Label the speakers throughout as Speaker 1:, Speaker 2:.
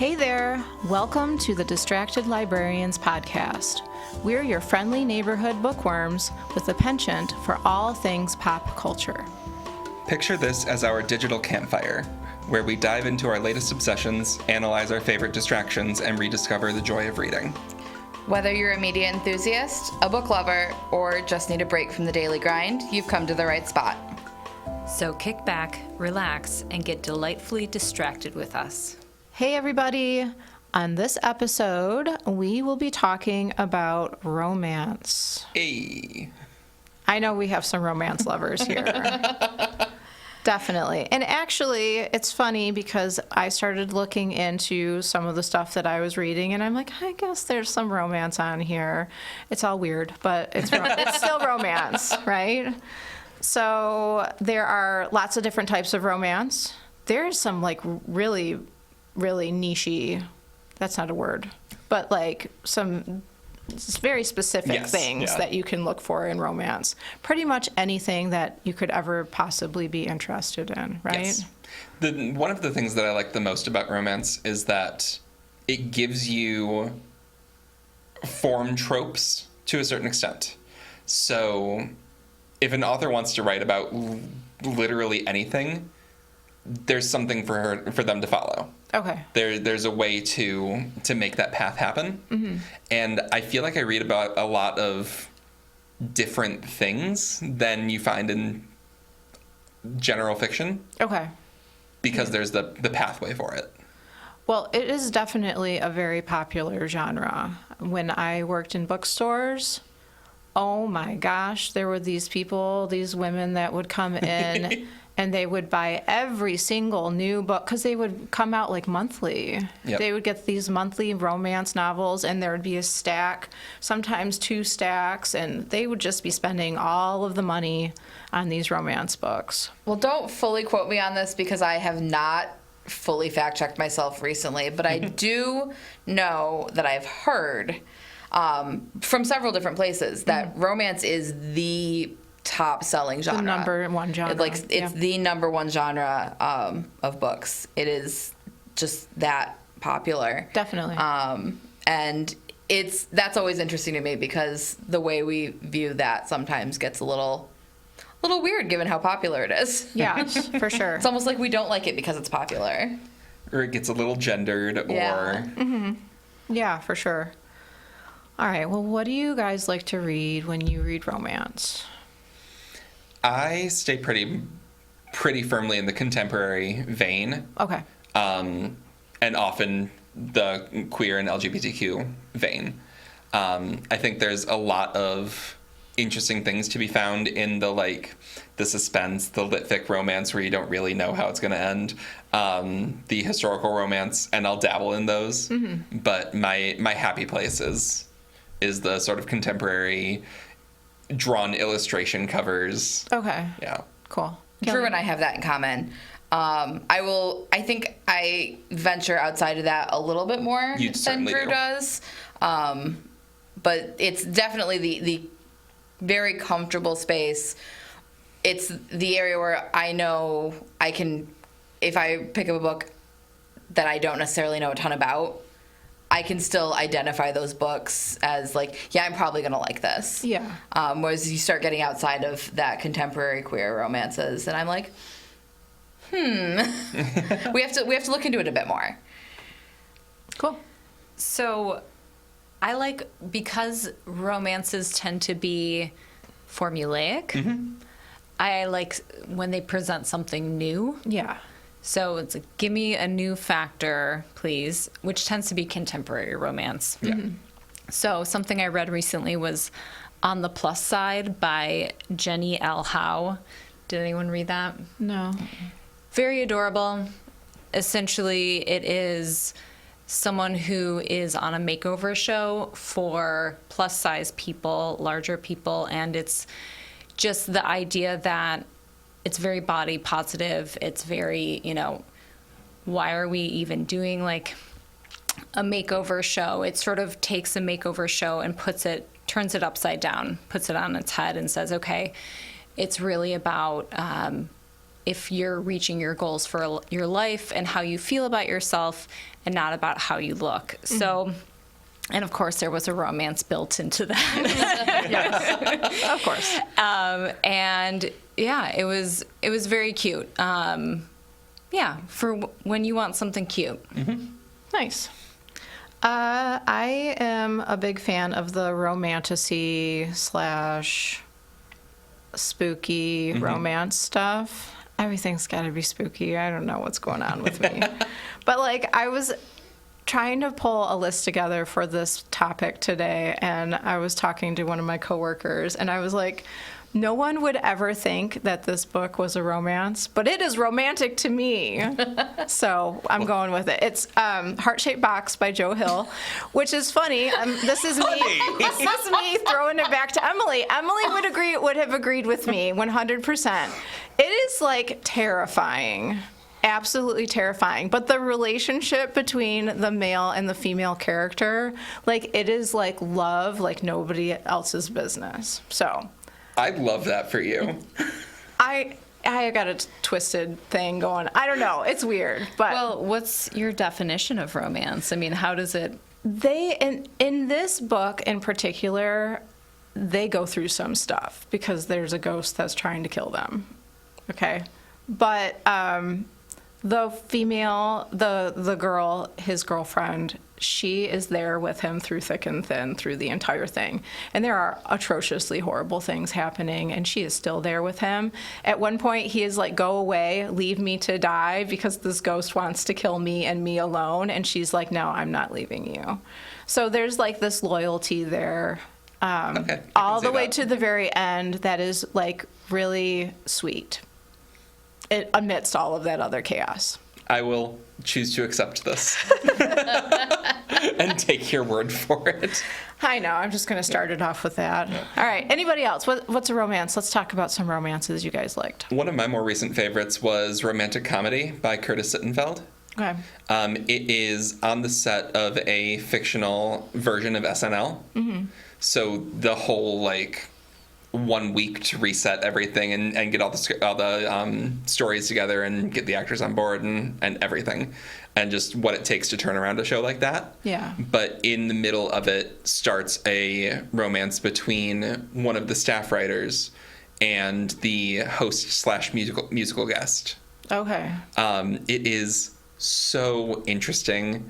Speaker 1: Hey there! Welcome to the Distracted Librarians podcast. We're your friendly neighborhood bookworms with a penchant for all things pop culture.
Speaker 2: Picture this as our digital campfire, where we dive into our latest obsessions, analyze our favorite distractions, and rediscover the joy of reading.
Speaker 3: Whether you're a media enthusiast, a book lover, or just need a break from the daily grind, you've come to the right spot.
Speaker 4: So kick back, relax, and get delightfully distracted with us.
Speaker 1: Hey everybody! On this episode, we will be talking about romance.
Speaker 2: Hey!
Speaker 1: I know we have some romance lovers here. Definitely. And actually, it's funny because I started looking into some of the stuff that I was reading, and I'm like, I guess there's some romance on here. It's all weird, but it's still romance, right? So there are lots of different types of romance. There's some like really niche-y, that's not a word, but like some very specific things that you can look for in romance. Pretty much anything that you could ever possibly be interested in, right?
Speaker 2: Yes. One of the things that I like the most about romance is that it gives you form tropes to a certain extent. So if an author wants to write about literally anything, there's something for them to follow.
Speaker 1: Okay.
Speaker 2: There's a way to make that path happen. Mm-hmm. And I feel like I read about a lot of different things than you find in general fiction.
Speaker 1: Okay.
Speaker 2: Because there's the pathway for it.
Speaker 1: Well, it is definitely a very popular genre. When I worked in bookstores, oh my gosh, there were these people, these women that would come in and they would buy every single new book because they would come out like monthly. Yep. They would get these monthly romance novels and there would be a stack, sometimes 2 stacks, and they would just be spending all of the money on these romance books.
Speaker 3: Well, don't fully quote me on this because I have not fully fact-checked myself recently, but I do know that I've heard from several different places that romance is the top-selling genre.
Speaker 1: The number one genre.
Speaker 3: It's the number one genre of books. It is just that popular.
Speaker 1: Definitely.
Speaker 3: And that's always interesting to me because the way we view that sometimes gets a little weird given how popular it is.
Speaker 1: Yeah, for sure.
Speaker 3: It's almost like we don't like it because it's popular.
Speaker 2: Or it gets a little gendered or...
Speaker 1: Mm-hmm. Yeah, for sure. All right, well, what do you guys like to read when you read romance?
Speaker 2: I stay pretty firmly in the contemporary vein.
Speaker 1: Okay.
Speaker 2: And often the queer and LGBTQ vein. I think there's a lot of interesting things to be found in the suspense, the lit-fic romance where you don't really know how it's going to end, the historical romance, and I'll dabble in those. Mm-hmm. But my happy place is the sort of contemporary drawn illustration covers.
Speaker 1: Okay.
Speaker 2: Yeah.
Speaker 1: Cool.
Speaker 3: Drew and I have that in common. I think I venture outside of that a little bit more than Drew does. But it's definitely the very comfortable space. It's the area where I know I can, if I pick up a book that I don't necessarily know a ton about, I can still identify those books as I'm probably going to like this.
Speaker 1: Yeah.
Speaker 3: Whereas you start getting outside of that contemporary queer romances, and I'm like, we have to look into it a bit more.
Speaker 1: Cool.
Speaker 4: So I like, because romances tend to be formulaic, mm-hmm. I like when they present something new.
Speaker 1: Yeah.
Speaker 4: So it's like, give me a new factor, please, which tends to be contemporary romance.
Speaker 2: Yeah.
Speaker 4: Mm-hmm. So something I read recently was On the Plus Side by Jenny L. Howe. Did anyone read that?
Speaker 1: No.
Speaker 4: Very adorable. Essentially, it is someone who is on a makeover show for plus-size people, larger people, and it's just the idea that it's very body positive. It's very, why are we even doing a makeover show? It sort of takes a makeover show and turns it upside down, puts it on its head and says, okay, it's really about if you're reaching your goals for your life and how you feel about yourself and not about how you look. So, and of course, there was a romance built into that.
Speaker 1: Yes, of course.
Speaker 4: And yeah, it was very cute. Yeah, for when you want something cute.
Speaker 1: Nice. I am a big fan of the romantasy / spooky romance stuff. Everything's got to be spooky. I don't know what's going on with me. But like, I was trying to pull a list together for this topic today, and I was talking to one of my coworkers, and I was like, no one would ever think that this book was a romance, but it is romantic to me. So I'm going with it. It's Heart-Shaped Box by Joe Hill, which is funny. This is me throwing it back to Emily. Emily would have agreed with me 100%. It is like terrifying. Absolutely terrifying. But the relationship between the male and the female character, like, it is like love like nobody else's business. So
Speaker 2: I love that for you.
Speaker 1: I got a twisted thing going. I don't know. It's weird. But
Speaker 4: Well, what's your definition of romance? I mean, how does it...
Speaker 1: they in this book in particular, they go through some stuff because there's a ghost that's trying to kill them. Okay? But the female, the girl, his girlfriend, she is there with him through thick and thin through the entire thing. And there are atrociously horrible things happening, and she is still there with him. At one point, he is like, go away, leave me to die, because this ghost wants to kill me and me alone. And she's like, no, I'm not leaving you. So there's like this loyalty there. All the way to the very end that is like really sweet. Amidst all of that other chaos.
Speaker 2: I will choose to accept this and take your word for it.
Speaker 1: I know. I'm just going to start it off with that. All right. Anybody else? What's a romance? Let's talk about some romances you guys liked.
Speaker 2: One of my more recent favorites was Romantic Comedy by Curtis Sittenfeld.
Speaker 1: Okay.
Speaker 2: It is on the set of a fictional version of SNL. Mm-hmm. So the whole, like, 1 week to reset everything and get all the stories together and get the actors on board and everything, and just what it takes to turn around a show like that.
Speaker 1: Yeah.
Speaker 2: But in the middle of it starts a romance between one of the staff writers and the host / musical guest.
Speaker 1: Okay.
Speaker 2: It is so interesting.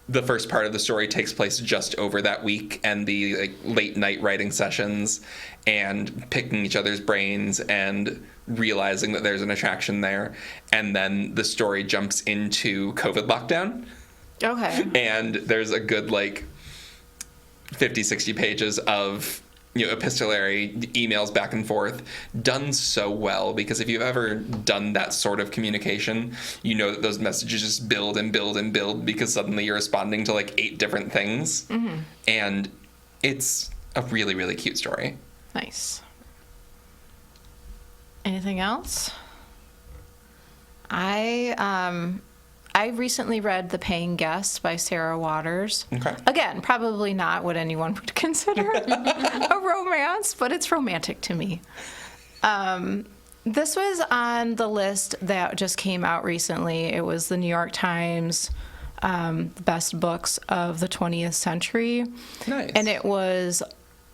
Speaker 2: The first part of the story takes place just over that week, and the like late night writing sessions and picking each other's brains and realizing that there's an attraction there. And then the story jumps into COVID lockdown.
Speaker 1: Okay.
Speaker 2: And there's a good like 50, 60 pages of epistolary emails back and forth, done so well, because if you've ever done that sort of communication, you know that those messages just build and build and build, because suddenly you're responding to like 8 different things. Mm-hmm. And it's a really, really cute story.
Speaker 1: Nice. Anything else? I recently read The Paying Guest by Sarah Waters.
Speaker 2: Okay.
Speaker 1: Again, probably not what anyone would consider a romance, but it's romantic to me. This was on the list that just came out recently. It was the New York Times best books of the 20th century.
Speaker 2: Nice.
Speaker 1: And it was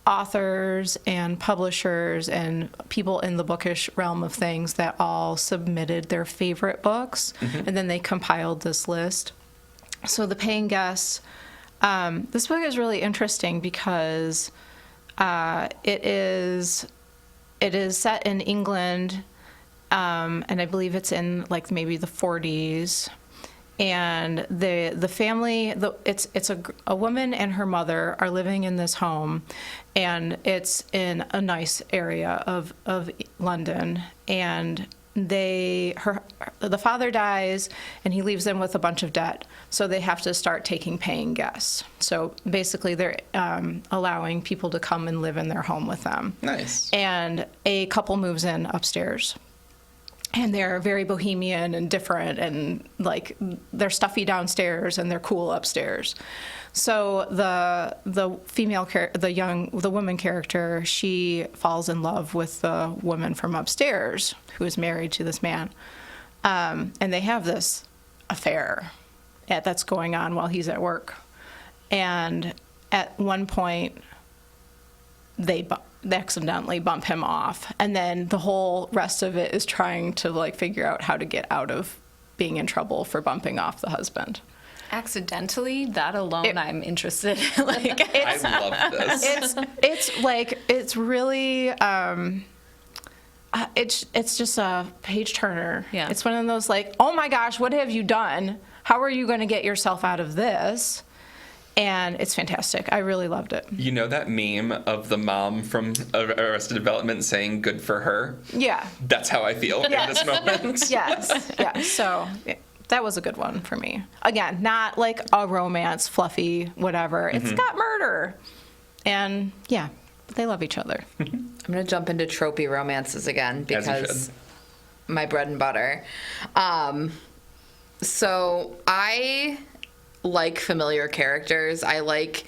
Speaker 1: authors and publishers and people in the bookish realm of things that all submitted their favorite books, mm-hmm. and then they compiled this list. So The Paying Guest, this book is really interesting because it is set in England, and I believe it's in like maybe the 40s. And the family, it's a woman and her mother are living in this home, and it's in a nice area of London. And the father dies, and he leaves them with a bunch of debt, so they have to start taking paying guests. So basically, they're allowing people to come and live in their home with them.
Speaker 2: Nice.
Speaker 1: And a couple moves in upstairs. And they're very bohemian and different, and like they're stuffy downstairs and they're cool upstairs. So the female the woman character, she falls in love with the woman from upstairs who is married to this man, and they have this affair. that's going on while he's at work. And at one point, they accidentally bump him off. And then the whole rest of it is trying to, like, figure out how to get out of being in trouble for bumping off the husband.
Speaker 4: Accidentally, that alone, I'm interested. Like,
Speaker 2: I love this.
Speaker 1: It's really, it's just a page turner.
Speaker 4: Yeah.
Speaker 1: It's one of those, like, oh my gosh, what have you done? How are you going to get yourself out of this? And it's fantastic. I really loved it.
Speaker 2: You know that meme of the mom from Arrested Development saying "good for her"?
Speaker 1: Yeah.
Speaker 2: That's how I feel in this moment.
Speaker 1: Yes. Yeah. So that was a good one for me. Again, not like a romance, fluffy, whatever. It's got murder. And yeah, they love each other.
Speaker 3: I'm going to jump into tropey romances again because my bread and butter. So I like familiar characters. I like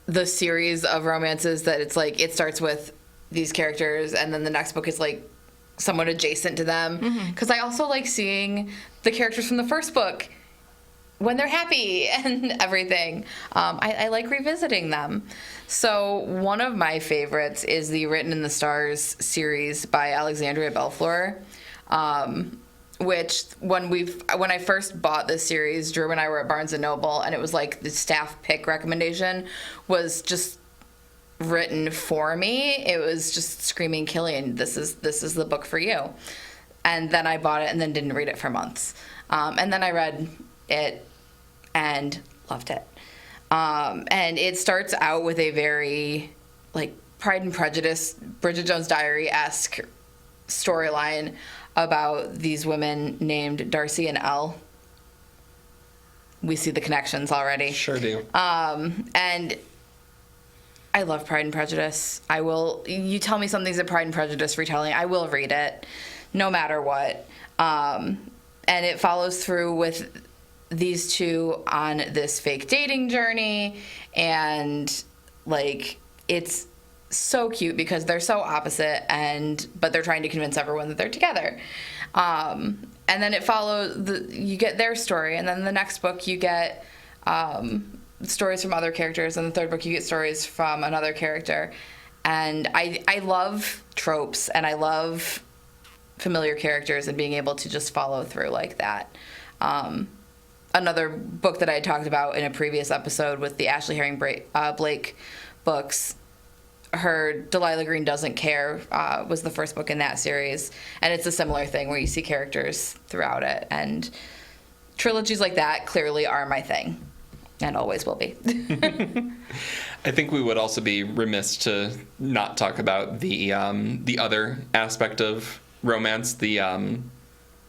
Speaker 3: the series of romances that it's like it starts with these characters and then the next book is like somewhat adjacent to them. Because I also like seeing the characters from the first book when they're happy and everything. I like revisiting them. So one of my favorites is the Written in the Stars series by Alexandria Belfleur. Which when I first bought this series, Drew and I were at Barnes & Noble, and it was like the staff pick recommendation was just written for me. It was just screaming, Killian, this is the book for you. And then I bought it and then didn't read it for months. And then I read it and loved it. And it starts out with a very like Pride and Prejudice, Bridget Jones' Diary-esque storyline about these women named Darcy and Elle. We see the connections already.
Speaker 2: Sure do.
Speaker 3: And I love Pride and Prejudice. You tell me something's a Pride and Prejudice retelling, I will read it, no matter what. And it follows through with these two on this fake dating journey, and like it's so cute because they're so opposite but they're trying to convince everyone that they're together. And then it follows you get their story, and then the next book you get stories from other characters, and the third book you get stories from another character. And I love tropes, and I love familiar characters and being able to just follow through like that. Another book that I had talked about in a previous episode with the Ashley Herring Blake books, her Delilah Green Doesn't Care was the first book in that series, and it's a similar thing where you see characters throughout it, and trilogies like that clearly are my thing and always will be.
Speaker 2: I think we would also be remiss to not talk about the other aspect of romance, the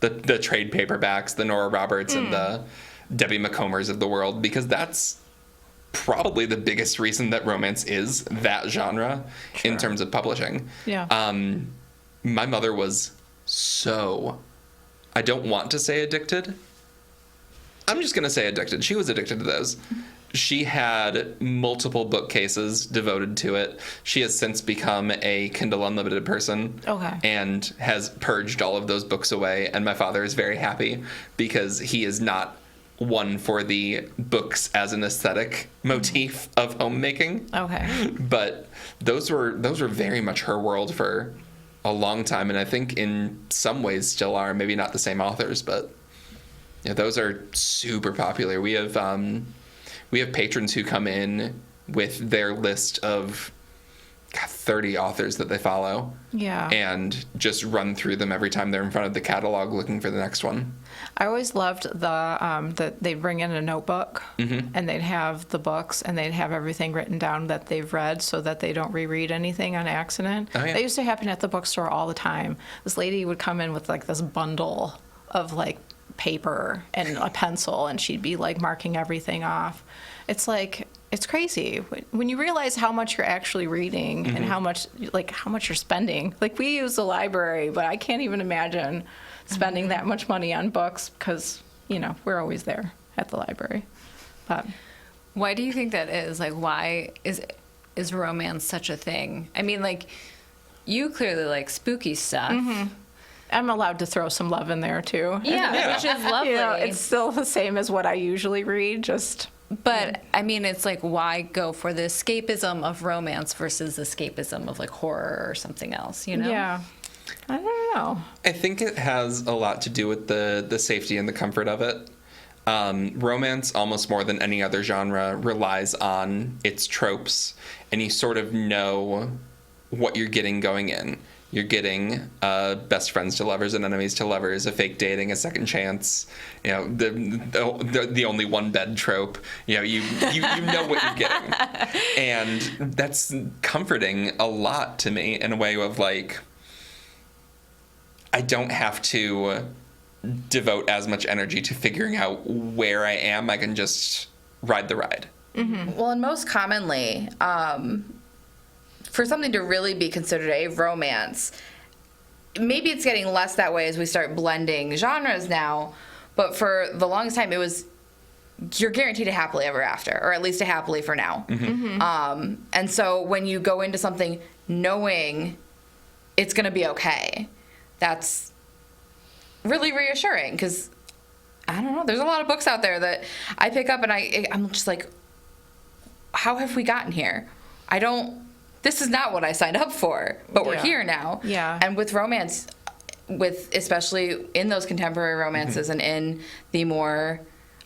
Speaker 2: trade paperbacks, the Nora Roberts and the Debbie McCombers of the world, because that's probably the biggest reason that romance is that genre in terms of publishing.
Speaker 1: Yeah.
Speaker 2: My mother was so, I don't want to say addicted. I'm just going to say addicted. She was addicted to those. She had multiple bookcases devoted to it. She has since become a Kindle Unlimited person.
Speaker 1: Okay.
Speaker 2: And has purged all of those books away. And my father is very happy because he is not one for the books as an aesthetic motif of homemaking.
Speaker 1: Okay.
Speaker 2: But those were very much her world for a long time, and I think in some ways still are. Maybe not the same authors, but yeah, those are super popular. We have patrons who come in with their list of 30 authors that they follow.
Speaker 1: Yeah.
Speaker 2: And just run through them every time they're in front of the catalog looking for the next one.
Speaker 1: I always loved that they'd bring in a notebook and they'd have the books and they'd have everything written down that they've read so that they don't reread anything on accident.
Speaker 2: Oh, yeah.
Speaker 1: That used to happen at the bookstore all the time. This lady would come in with like this bundle of like paper and a pencil, and she'd be like marking everything off. It's like, it's crazy when you realize how much you're actually reading and how much you're spending. Like, we use the library, but I can't even imagine spending that much money on books because, we're always there at the library. But
Speaker 4: why do you think that is? Like, why is romance such a thing? I mean, like, you clearly like spooky stuff.
Speaker 1: I'm allowed to throw some love in there too.
Speaker 4: Yeah, which is lovely.
Speaker 1: You know, it's still the same as what I usually read, just.
Speaker 4: But I mean, it's like, why go for the escapism of romance versus the escapism of like horror or something else, you know?
Speaker 1: Yeah. I don't know.
Speaker 2: I think it has a lot to do with the safety and the comfort of it. Romance, almost more than any other genre, relies on its tropes, and you sort of know what you're getting going in. You're getting best friends to lovers and enemies to lovers, a fake dating, a second chance, you know, the only one bed trope. You know, you know what you're getting, and that's comforting a lot to me in a way of like, I don't have to devote as much energy to figuring out where I am. I can just ride the ride.
Speaker 3: Mm-hmm. Well, and most commonly, for something to really be considered a romance, maybe it's getting less that way as we start blending genres now, but for the longest time it was, you're guaranteed a happily ever after, or at least a happily for now. Mm-hmm. And so when you go into something knowing it's going to be okay, that's really reassuring, because I don't know, there's a lot of books out there that I pick up and I'm just like, how have we gotten here? This is not what I signed up for, but we're here now.
Speaker 1: Yeah.
Speaker 3: And with romance, especially in those contemporary romances, mm-hmm. and in the more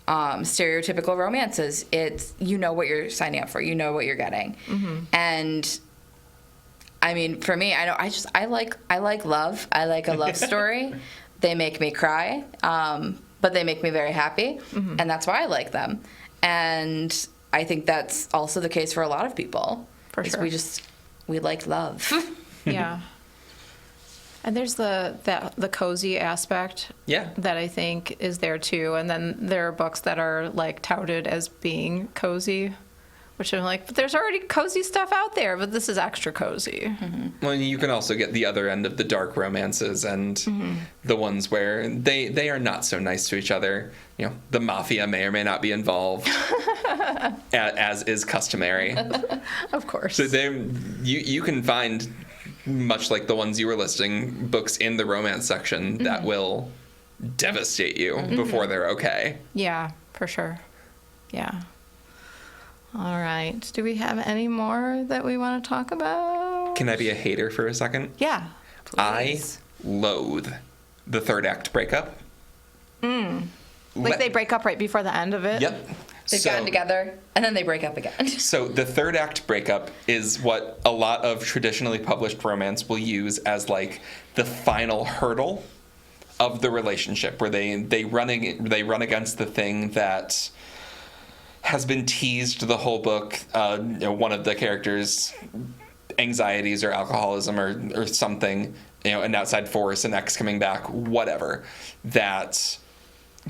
Speaker 3: stereotypical romances, it's, you know what you're signing up for, you know what you're getting. Mm-hmm. And I mean, for me, I like love. I like a love story. They make me cry, but they make me very happy, mm-hmm. and that's why I like them. And I think that's also the case for a lot of people.
Speaker 1: For sure.
Speaker 3: We like love.
Speaker 1: Yeah. And there's the cozy aspect.
Speaker 2: Yeah.
Speaker 1: That I think is there too. And then there are books that are like touted as being cozy, which I'm like, but there's already cozy stuff out there, but this is extra cozy.
Speaker 2: Mm-hmm. Well, you can also get the other end of the dark romances and mm-hmm. the ones where they are not so nice to each other. You know, the mafia may or may not be involved, as is customary.
Speaker 1: Of course.
Speaker 2: So you can find, much like the ones you were listing, books in the romance section mm-hmm. that will devastate you mm-hmm. before they're okay.
Speaker 1: Yeah, for sure. Yeah. All right. Do we have any more that we want to talk about?
Speaker 2: Can I be a hater for a second?
Speaker 1: Yeah.
Speaker 2: Please. I loathe the third act breakup.
Speaker 1: Like they break up right before the end of it?
Speaker 2: Yep.
Speaker 3: They've gotten together, and then they break up again.
Speaker 2: So the third act breakup is what a lot of traditionally published romance will use as like the final hurdle of the relationship, where they run against the thing that has been teased the whole book. One of the characters' anxieties or alcoholism or something, an outside force, an ex coming back, whatever, that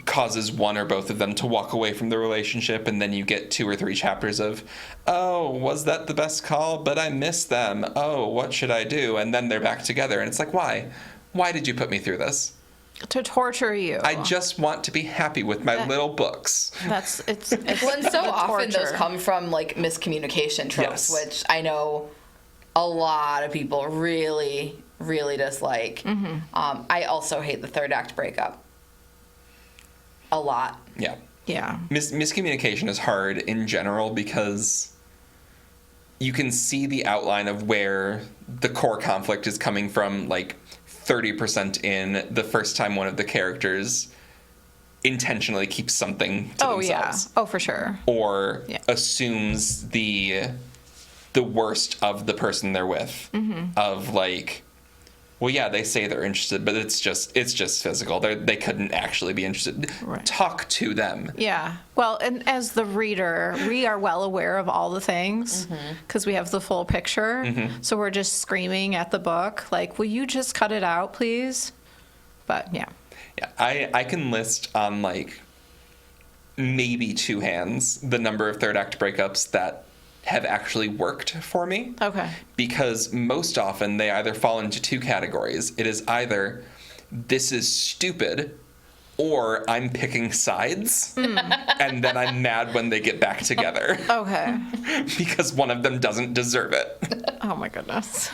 Speaker 2: causes one or both of them to walk away from the relationship, and then you get 2 or 3 chapters of, oh, was that the best call? But I miss them. Oh, what should I do? And then they're back together, and it's like, why? Why did you put me through this?
Speaker 1: To torture you.
Speaker 2: I just want to be happy with my little books.
Speaker 1: It's
Speaker 3: well, and so often those come from like miscommunication tropes, yes. which I know a lot of people really, really dislike. Mm-hmm. I also hate the third act breakup a lot.
Speaker 2: Yeah.
Speaker 1: Yeah.
Speaker 2: Miscommunication is hard in general because you can see the outline of where the core conflict is coming from, like 30% in the first time one of the characters intentionally keeps something to themselves.
Speaker 1: Yeah. Oh, for sure.
Speaker 2: Or assumes the worst of the person they're with. Mm-hmm. Of like, well, yeah, they say they're interested, but it's just physical. They couldn't actually be interested. Right. Talk to them.
Speaker 1: Yeah. Well, and as the reader, we are well aware of all the things because we have the full picture. Mm-hmm. So we're just screaming at the book, like, will you just cut it out, please? But, yeah.
Speaker 2: Yeah, I can list on, like, maybe 2 hands the number of third act breakups that have actually worked for me.
Speaker 1: Okay. Because
Speaker 2: most often they either fall into 2 categories. It is either this is stupid or I'm picking sides and then I'm mad when they get back together.
Speaker 1: Okay.
Speaker 2: Because one of them doesn't deserve it.
Speaker 1: Oh my goodness.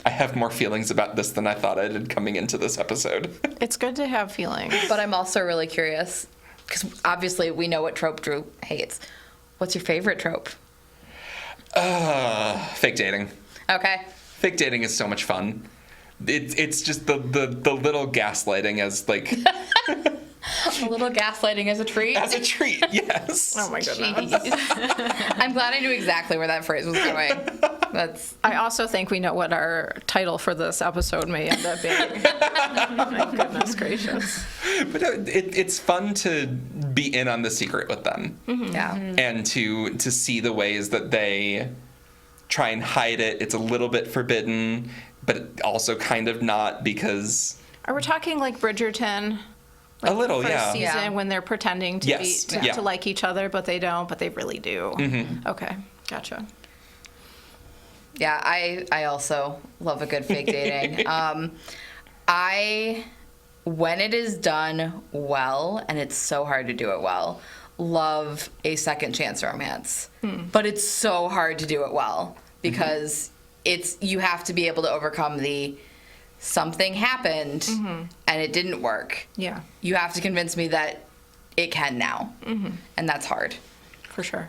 Speaker 2: I have more feelings about this than I thought I did coming into this episode.
Speaker 1: It's good to have feelings.
Speaker 3: But I'm also really curious, because obviously we know what trope Drew hates. What's your favorite trope?
Speaker 2: Fake dating.
Speaker 3: Okay.
Speaker 2: Fake dating is so much fun. It's just the little gaslighting as like
Speaker 3: A little gaslighting as a treat.
Speaker 2: as a treat. Yes.
Speaker 1: Oh my goodness.
Speaker 3: Jeez. I'm glad I knew exactly where that phrase was going. That's
Speaker 1: I also think we know what our title for this episode may end up being. My goodness gracious.
Speaker 2: But it's fun to be in on the secret with them,
Speaker 3: yeah.
Speaker 2: and to see the ways that they try and hide it. It's a little bit forbidden, but also kind of not, because
Speaker 1: Are we talking like Bridgerton? Like
Speaker 2: a little,
Speaker 1: the first
Speaker 2: yeah.
Speaker 1: season
Speaker 3: Yeah.
Speaker 1: when they're pretending to
Speaker 2: Yes,
Speaker 1: be
Speaker 2: yeah.
Speaker 1: to like each other, but they don't, but they really do. Okay, gotcha.
Speaker 3: Yeah, I also love a good fake dating. When it is done well, and it's so hard to do it well, love a second chance romance. But it's so hard to do it well because you have to be able to overcome the something happened and it didn't work.
Speaker 1: Yeah,
Speaker 3: You have to convince me that it can now. And that's hard.
Speaker 1: for sure.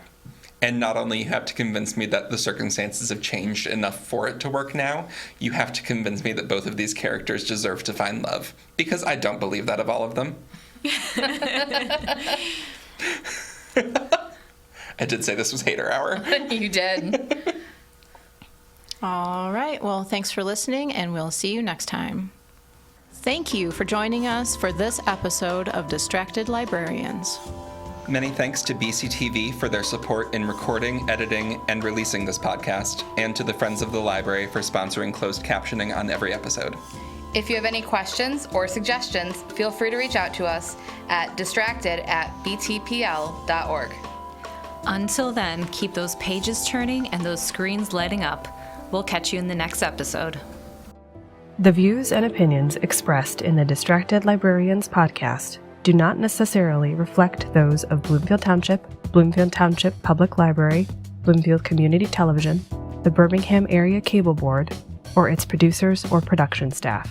Speaker 2: And not only you have to convince me that the circumstances have changed enough for it to work now, you have to convince me that both of these characters deserve to find love. Because I don't believe that of all of them. I did say this was hater hour.
Speaker 3: You did.
Speaker 1: All right. Well, thanks for listening, and we'll see you next time. Thank you for joining us for this episode of Distracted Librarians.
Speaker 2: Many thanks to BCTV for their support in recording, editing, and releasing this podcast, and to the Friends of the Library for sponsoring closed captioning on every episode.
Speaker 3: If you have any questions or suggestions, feel free to reach out to us at distracted@btpl.org.
Speaker 4: Until then, keep those pages turning and those screens lighting up. We'll catch you in the next episode.
Speaker 5: The views and opinions expressed in the Distracted Librarians podcast do not necessarily reflect those of Bloomfield Township Public Library, Bloomfield Community Television, the Birmingham Area Cable Board, or its producers or production staff.